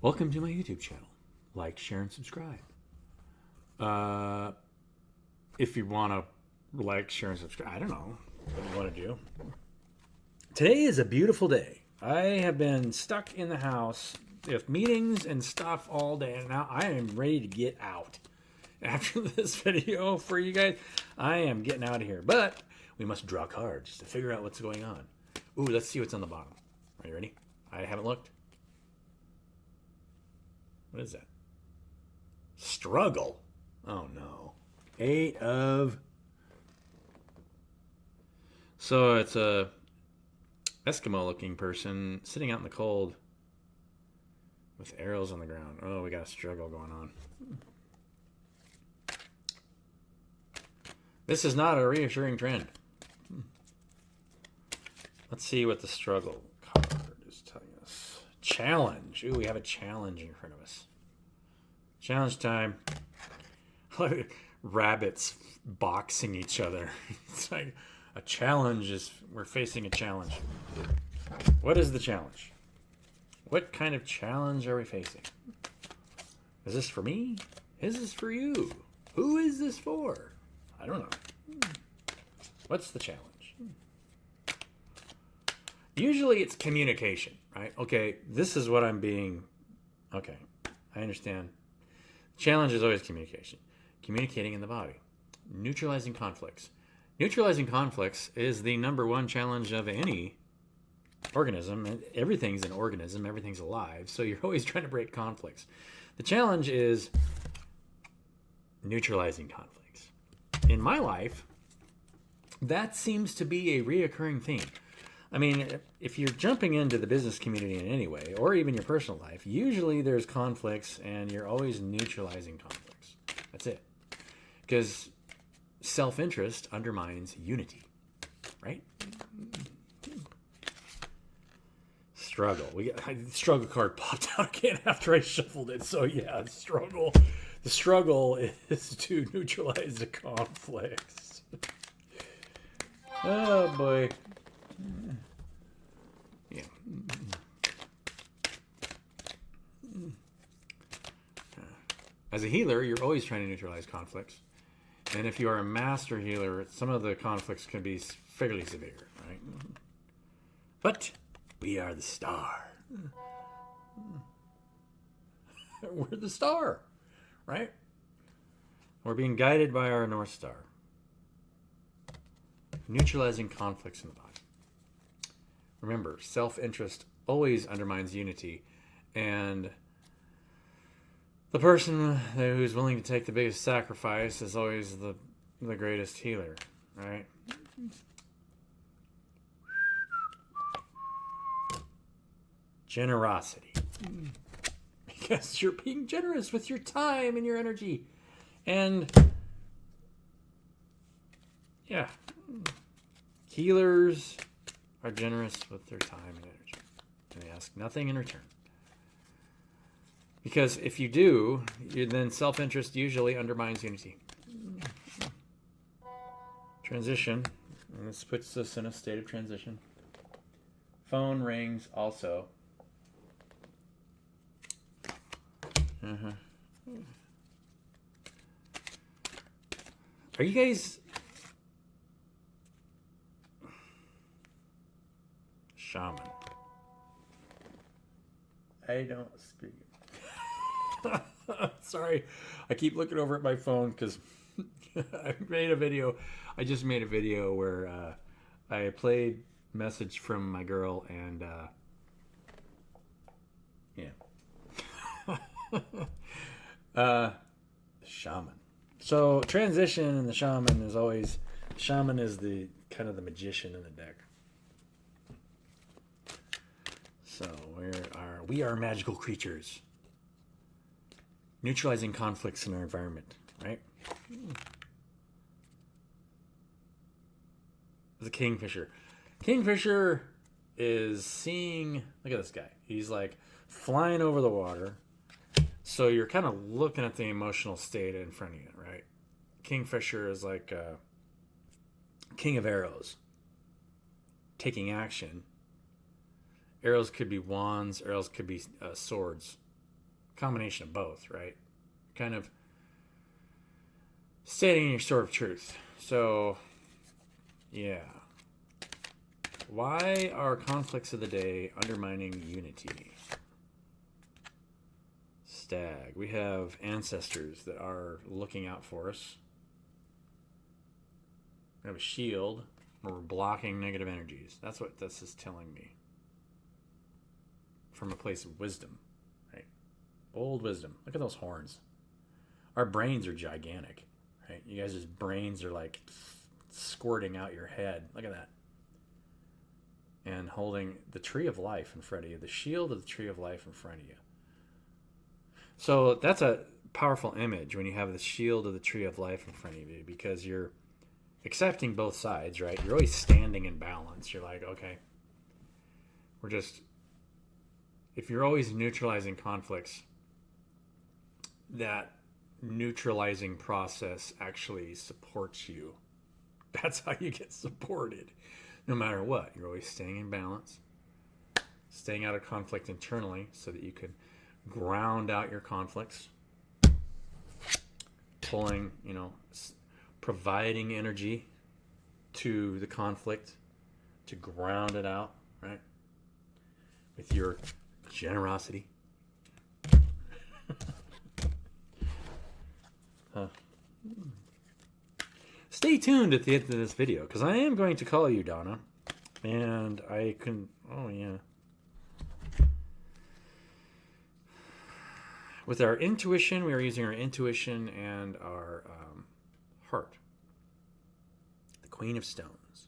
Welcome to my YouTube channel. Like, share, and subscribe. If you want to like, share, and subscribe, I don't know what you want to do. Today is a beautiful day. I have been stuck in the house with meetings and stuff all day, and now I am ready to get out. After this video for you guys, I am getting out of here. But we must draw cards to figure out what's going on. Ooh, let's see what's on the bottom. Are you ready? I haven't looked. What is that? Struggle. Oh no. 8 of... So it's a Eskimo looking person sitting out in the cold with arrows on the ground. Oh, we got a struggle going on. This is not a reassuring trend. Let's see what the struggle card is telling us. Challenge. Ooh, we have a challenge in front of us. Challenge time. Rabbits boxing each other. It's like a challenge is, we're facing a challenge. What is the challenge? What kind of challenge are we facing? Is this for me? Is this for you? Who is this for? I don't know. What's the challenge? Usually it's communication, right? Okay, this is what I'm being... Okay, I understand. Challenge is always communication. Communicating in the body. Neutralizing conflicts. Neutralizing conflicts is the #1 challenge of any organism. Everything's an organism. Everything's alive. So you're always trying to break conflicts. The challenge is neutralizing conflicts. In my life, that seems to be a reoccurring theme. I mean, if you're jumping into the business community in any way, or even your personal life, usually there's conflicts and you're always neutralizing conflicts. That's it. Because self-interest undermines unity, right? Struggle. The struggle card popped out again after I shuffled it. So yeah, struggle. The struggle is to neutralize the conflicts. Oh boy. Yeah. As a healer, you're always trying to neutralize conflicts. And if you are a master healer, some of the conflicts can be fairly severe, right? But we are the star. We're the star, right? We're being guided by our North Star. Neutralizing conflicts in the body. Remember, self-interest always undermines unity. And the person who's willing to take the biggest sacrifice is always the greatest healer, right? Generosity. Because you're being generous with your time and your energy. And yeah, healers are generous with their time and energy. And they ask nothing in return. Because if you do, then self-interest usually undermines unity. Transition. And this puts us in a state of transition. Phone rings also. Are you guys... Shaman. I don't speak. Sorry, I keep looking over at my phone because I made a video. I just made a video where I played message from my girl and shaman. So transition and the shaman is always... Shaman is the kind of the magician in the deck. So we are magical creatures. Neutralizing conflicts in our environment, right? The kingfisher. Kingfisher is seeing... Look at this guy. He's like flying over the water. So you're kind of looking at the emotional state in front of you, right? Kingfisher is like king of arrows. Taking action. Arrows could be wands. Arrows could be swords. combination of both, right? Kind of stating your sort of truth. So, yeah. Why are conflicts of the day undermining unity? Stag. We have ancestors that are looking out for us. We have a shield where we're blocking negative energies. That's what this is telling me. From a place of wisdom, right? Old wisdom. Look at those horns. Our brains are gigantic, right? You guys' brains are like squirting out your head. Look at that. And holding the tree of life in front of you, the shield of the tree of life in front of you. So that's a powerful image when you have the shield of the tree of life in front of you, because you're accepting both sides, right? You're always standing in balance. You're like, okay, if you're always neutralizing conflicts, that neutralizing process actually supports you. That's how you get supported. No matter what, you're always staying in balance, staying out of conflict internally so that you can ground out your conflicts, pulling, providing energy to the conflict to ground it out, right? With your generosity. Stay tuned at the end of this video, because I am going to call you, Donna. And I can... Oh, yeah. With our intuition, we are using our intuition and our heart. The Queen of Stones.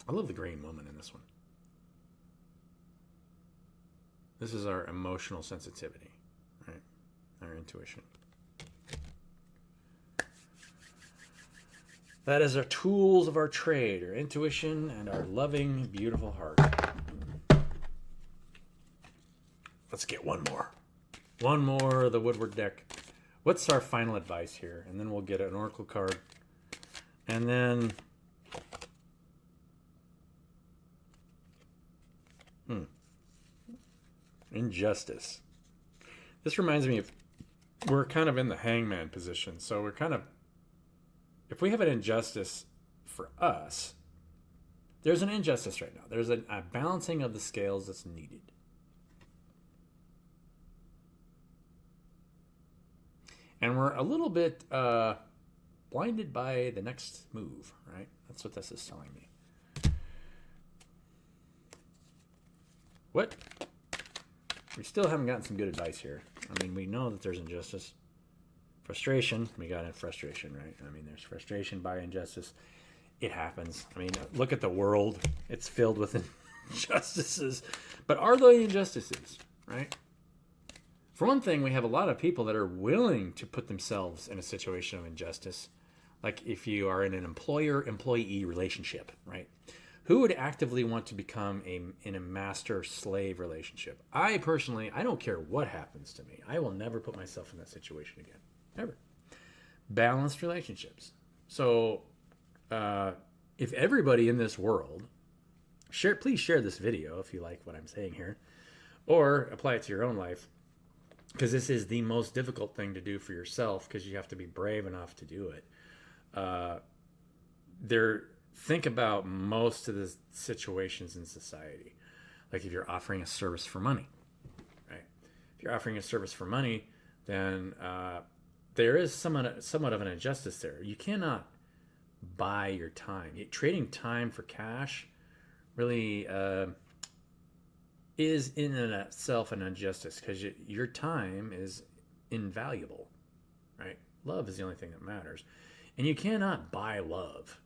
I love the green woman in this one. This is our emotional sensitivity, right? Our intuition. That is our tools of our trade, our intuition and our loving, beautiful heart. Let's get one more. One more of the Woodward deck. What's our final advice here? And then we'll get an oracle card. And then... Injustice. This reminds me of... We're kind of in the hangman position. So we're kind of... If we have an injustice for us, there's an injustice right now. There's a balancing of the scales that's needed. And we're a little bit blinded by the next move, right? That's what this is telling me. What? We still haven't gotten some good advice here. I mean, we know that there's injustice. Frustration. We got in frustration, right? I mean, there's frustration by injustice. It happens. I mean, look at the world. It's filled with injustices. But are they injustices, right? For one thing, we have a lot of people that are willing to put themselves in a situation of injustice. Like if you are in an employer-employee relationship, right? Who would actively want to become in a master-slave relationship? I personally, I don't care what happens to me. I will never put myself in that situation again. Never. Balanced relationships. So if everybody in this world, please share this video if you like what I'm saying here, or apply it to your own life. Because this is the most difficult thing to do for yourself, because you have to be brave enough to do it. Think about most of the situations in society. Like if you're offering a service for money, right? If you're offering a service for money, then there is somewhat of an injustice there. You cannot buy your time. Trading time for cash really... is in and of itself an injustice, because your time is invaluable, right? Love is the only thing that matters. And you cannot buy love.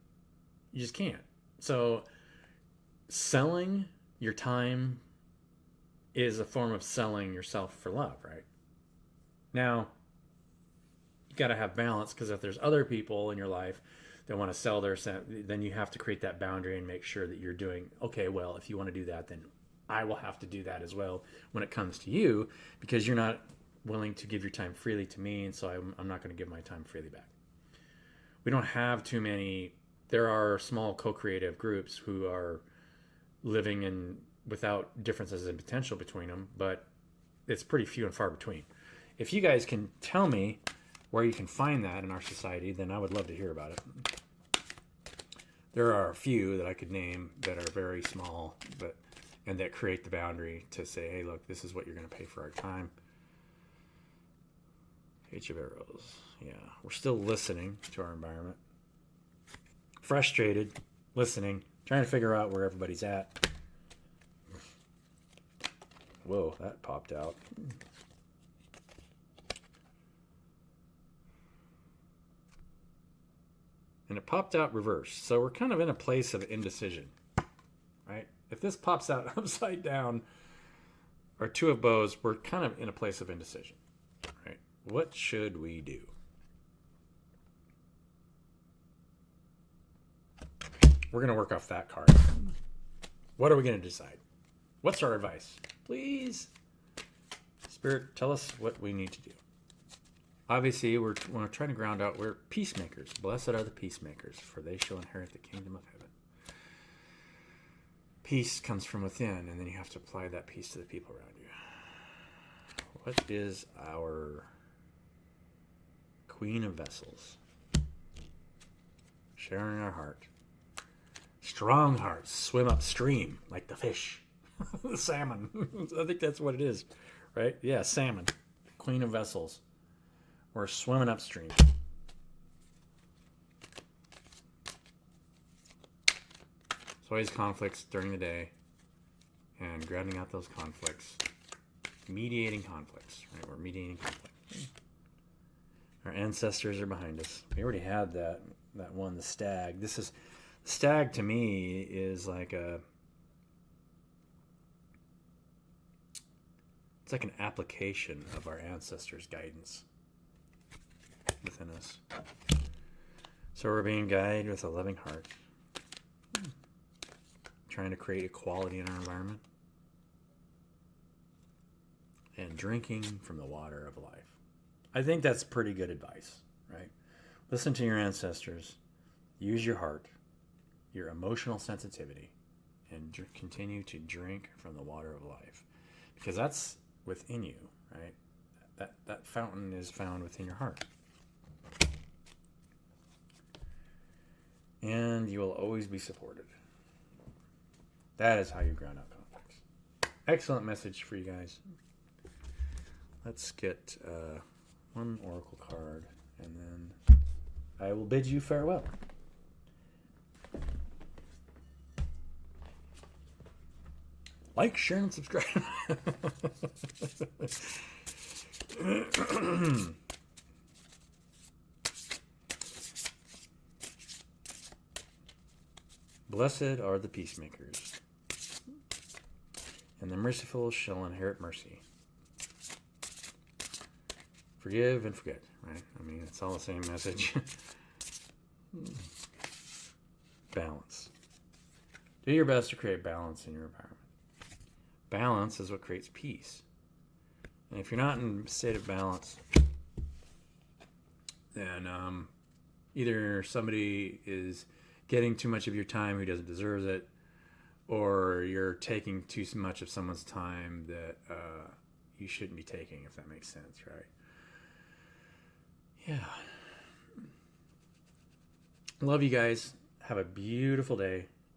You just can't. So selling your time is a form of selling yourself for love, right? Now, you got to have balance, because if there's other people in your life that want to sell then you have to create that boundary and make sure that you're doing, okay, well, if you want to do that, then I will have to do that as well when it comes to you, because you're not willing to give your time freely to me, and so I'm not going to give my time freely back. We don't have too many. There are small co-creative groups who are living in without differences in potential between them, but it's pretty few and far between. If you guys can tell me where you can find that in our society, then I would love to hear about it. There are a few that I could name that are very small, and that create the boundary to say, hey, look, this is what you're going to pay for our time. H of arrows. Yeah, we're still listening to our environment. Frustrated, listening, trying to figure out where everybody's at. Whoa, that popped out. And it popped out reversed. So we're kind of in a place of indecision, right? If this pops out upside down, or two of bows, we're kind of in a place of indecision, right? What should we do? We're going to work off that card. What are we going to decide? What's our advice? Please, Spirit, tell us what we need to do. Obviously, we're trying to ground out, we're peacemakers. Blessed are the peacemakers, for they shall inherit the kingdom of heaven. Peace comes from within, and then you have to apply that peace to the people around you. What is our Queen of Vessels? Sharing our heart. Strong hearts swim upstream like the fish. The salmon. I think that's what it is, right? Yeah, salmon. Queen of Vessels. We're swimming upstream. There's always conflicts during the day, and grounding out those conflicts. Mediating conflicts, right? We're mediating conflict. Our ancestors are behind us. We already had that one, the stag. Stag to me is like it's like an application of our ancestors' guidance within us. So we're being guided with a loving heart, trying to create equality in our environment, and drinking from the water of life. I think that's pretty good advice, right? Listen to your ancestors, use your heart, your emotional sensitivity, and continue to drink from the water of life, because that's within you, right? That fountain is found within your heart. And you will always be supported. That is how you ground out conflicts. Excellent message for you guys. Let's get one oracle card, and then I will bid you farewell. Like, share, and subscribe. Blessed are the peacemakers, and the merciful shall inherit mercy. Forgive and forget, right? I mean, it's all the same message. Balance. Do your best to create balance in your environment. Balance is what creates peace. And if you're not in a state of balance, then either somebody is getting too much of your time who doesn't deserve it, or you're taking too much of someone's time that you shouldn't be taking, if that makes sense, right? Yeah. Love you guys. Have a beautiful day.